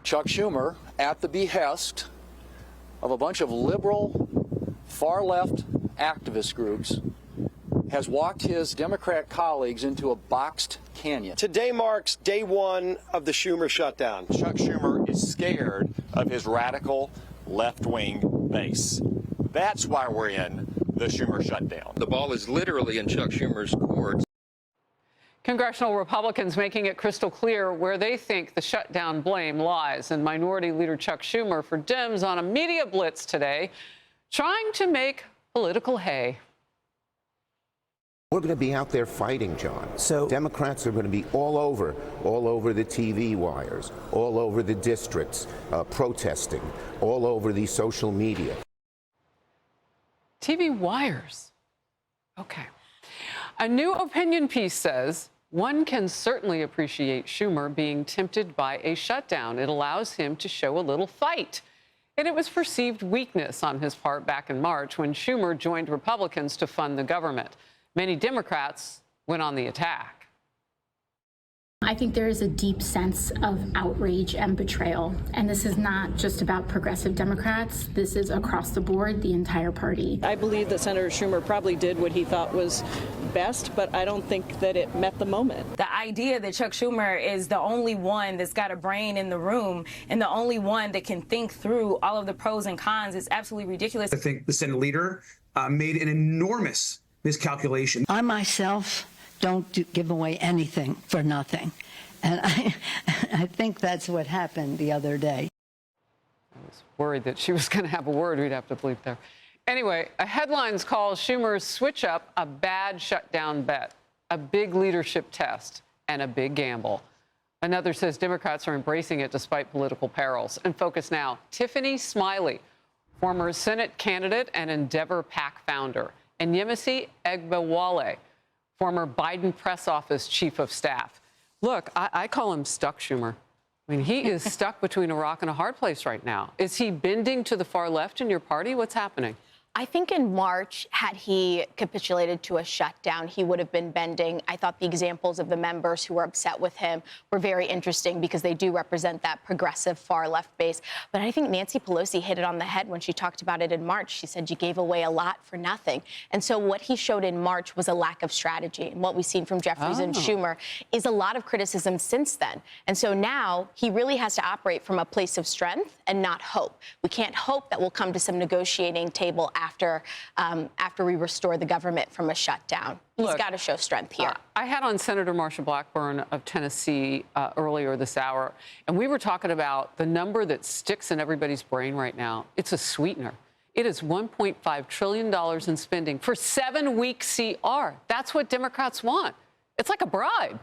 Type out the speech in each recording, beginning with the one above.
Chuck Schumer, at the behest of a bunch of liberal, far-left activist groups, has walked his Democrat colleagues into a boxed canyon. Today marks day one of the Schumer shutdown. Chuck Schumer is scared of his radical left-wing base. That's why we're in the Schumer shutdown. The ball is literally in Chuck Schumer's court. Congressional Republicans making it crystal clear where they think the shutdown blame lies. And Minority Leader Chuck Schumer for Dems on a media blitz today, trying to make political hay. We're going to be out there fighting, John. So Democrats are going to be all over the TV wires, all over the districts, protesting, all over the social media. TV wires. Okay. A new opinion piece says one can certainly appreciate Schumer being tempted by a shutdown. It allows him to show a little fight. And it was perceived weakness on his part back in March when Schumer joined Republicans to fund the government. Many Democrats went on the attack. I think there is a deep sense of outrage and betrayal. And this is not just about progressive Democrats. This is across the board, the entire party. I believe that Senator Schumer probably did what he thought was best, but I don't think that it met the moment. The idea that Chuck Schumer is the only one that's got a brain in the room and the only one that can think through all of the pros and cons is absolutely ridiculous. I think the Senate leader made an enormous miscalculation. I myself don't give away anything for nothing. And I think that's what happened the other day. I was worried that she was going to have a word. We'd have to bleep there. Anyway, a headlines calls Schumer's switch up a bad shutdown bet, a big leadership test, and a big gamble. Another says Democrats are embracing it despite political perils. And focus now, Tiffany Smiley, former Senate candidate and Endeavor PAC founder, and Yemisi Egbewole, former Biden press office chief of staff. Look, I call him stuck Schumer. I mean, he is stuck between a rock and a hard place right now. Is he bending to the far left in your party? What's happening? I think in March, had he capitulated to a shutdown, he would have been bending. I thought the examples of the members who were upset with him were very interesting because they do represent that progressive far left base. But I think Nancy Pelosi hit it on the head when she talked about it in March. She said you gave away a lot for nothing. And so what he showed in March was a lack of strategy. And what we've seen from Jeffries and Schumer is a lot of criticism since then. And so now he really has to operate from a place of strength and not hope. We can't hope that we'll come to some negotiating table after we restore the government from a shutdown. He's got to show strength here. I had on Senator Marsha Blackburn of Tennessee earlier this hour, and we were talking about the number that sticks in everybody's brain right now. It's a sweetener. It is $1.5 trillion in spending for 7-week CR. That's what Democrats want. It's like a bribe.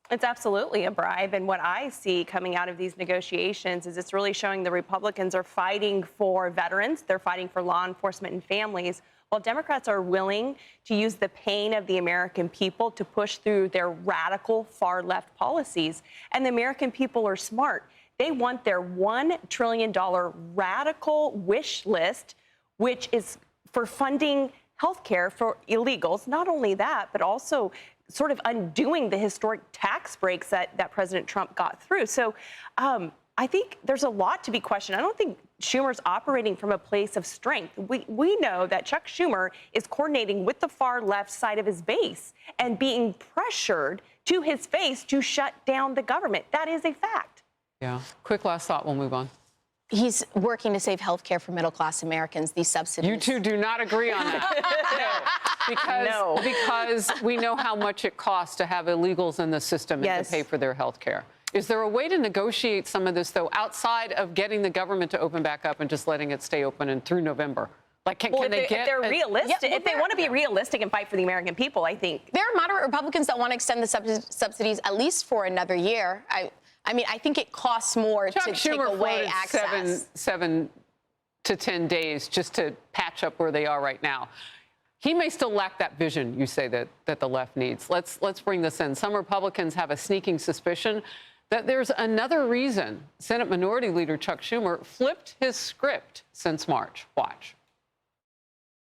It's absolutely a bribe. And what I see coming out of these negotiations is it's really showing the Republicans are fighting for veterans. They're fighting for law enforcement and families, while Democrats are willing to use the pain of the American people to push through their radical far left policies. And the American people are smart. They want their $1 trillion radical wish list, which is for funding health care for illegals. Not only that, but also sort of undoing the historic tax breaks that President Trump got through. So I think there's a lot to be questioned. I don't think Schumer's operating from a place of strength. We know that Chuck Schumer is coordinating with the far left side of his base and being pressured to his face to shut down the government. That is a fact. Yeah. Quick last thought, we'll move on. He's working to save health care for middle-class Americans, these subsidies. You two do not agree on that. Because we know how much it costs to have illegals in the system and to pay for their health care. Is there a way to negotiate some of this, though, outside of getting the government to open back up and just letting it stay open and through November? Like, can they get... If they're realistic, if they want to be realistic and fight for the American people, I think... There are moderate Republicans that want to extend the subsidies at least for another year. I mean, I think it costs more Chuck to Schumer take away access. 7 to 10 days just to patch up where they are right now. He may still lack that vision, you say, that the left needs. Let's bring this in. Some Republicans have a sneaking suspicion that there's another reason Senate Minority Leader Chuck Schumer flipped his script since March. Watch.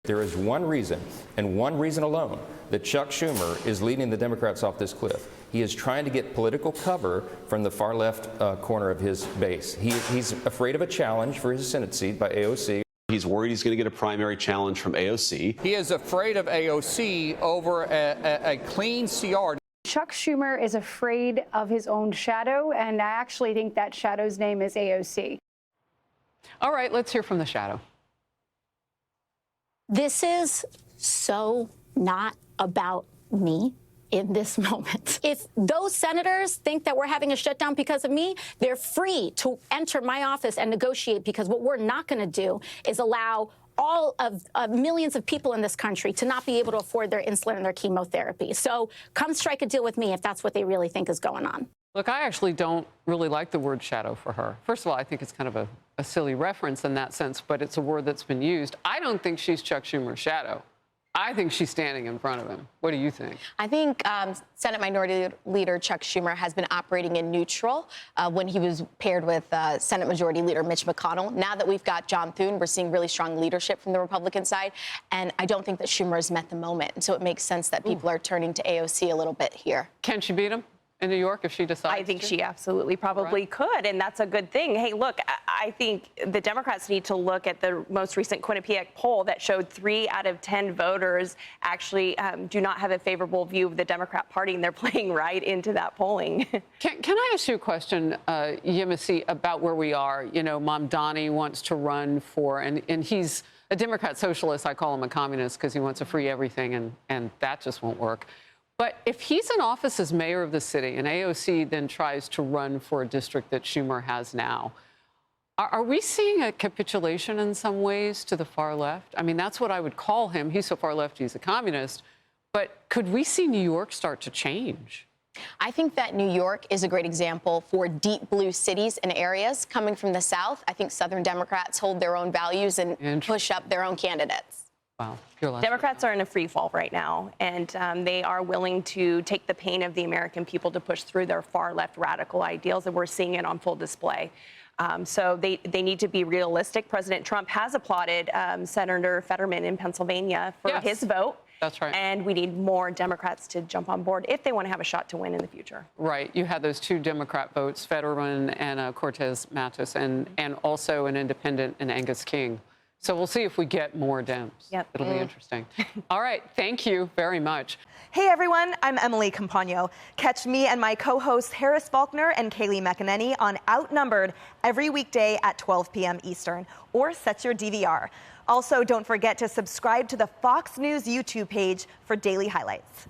There is one reason, and one reason alone, that Chuck Schumer is leading the Democrats off this cliff. He is trying to get political cover from the far left corner of his base. He's afraid of a challenge for his Senate seat by AOC. He's worried he's going to get a primary challenge from AOC. He is afraid of AOC over a clean CR. Chuck Schumer is afraid of his own shadow, and I actually think that shadow's name is AOC. All right, let's hear from the shadow. This is so not about me in this moment. If those senators think that we're having a shutdown because of me, they're free to enter my office and negotiate, because what we're not going to do is allow all of millions of people in this country to not be able to afford their insulin and their chemotherapy. So come strike a deal with me if that's what they really think is going on. Look, I actually don't really like the word shadow for her. First of all, I think it's kind of a silly reference in that sense, but it's a word that's been used. I don't think she's Chuck Schumer's shadow. I think she's standing in front of him. What do you think? I think Senate Minority Leader Chuck Schumer has been operating in neutral when he was paired with Senate Majority Leader Mitch McConnell. Now that we've got John Thune, we're seeing really strong leadership from the Republican side, and I don't think that Schumer has met the moment. And so it makes sense that people are turning to AOC a little bit here. Can she beat him in New York if she decides I think to? she absolutely probably could, and that's a good thing. Hey, look, I think the Democrats need to look at the most recent Quinnipiac poll that showed 3 out of 10 voters actually do not have a favorable view of the Democrat Party, and they're playing right into that polling. Can I ask you a question, Yemisi, about where we are? You know, Mamdani wants to run for, and he's a Democrat socialist. I call him a communist because he wants to free everything, and that just won't work. But if he's in office as mayor of the city and AOC then tries to run for a district that Schumer has now, are we seeing a capitulation in some ways to the far left? I mean, that's what I would call him. He's so far left, he's a communist. But could we see New York start to change? I think that New York is a great example for deep blue cities and areas coming from the South. I think Southern Democrats hold their own values and push up their own candidates. Wow. Democrats are in a free fall right now, and they are willing to take the pain of the American people to push through their far left radical ideals, and we're seeing it on full display. So they need to be realistic. President Trump has applauded Senator Fetterman in Pennsylvania for his vote. That's right. And we need more Democrats to jump on board if they want to have a shot to win in the future. Right. You had those 2 Democrat votes, Fetterman and Cortez Matos, and also an independent in Angus King. So we'll see if we get more Dems. Yep. It'll be interesting. All right. Thank you very much. Hey, everyone. I'm Emily Campagno. Catch me and my co-hosts Harris Faulkner and Kaylee McEnany on Outnumbered every weekday at 12 p.m. Eastern, or set your DVR. Also, don't forget to subscribe to the Fox News YouTube page for daily highlights.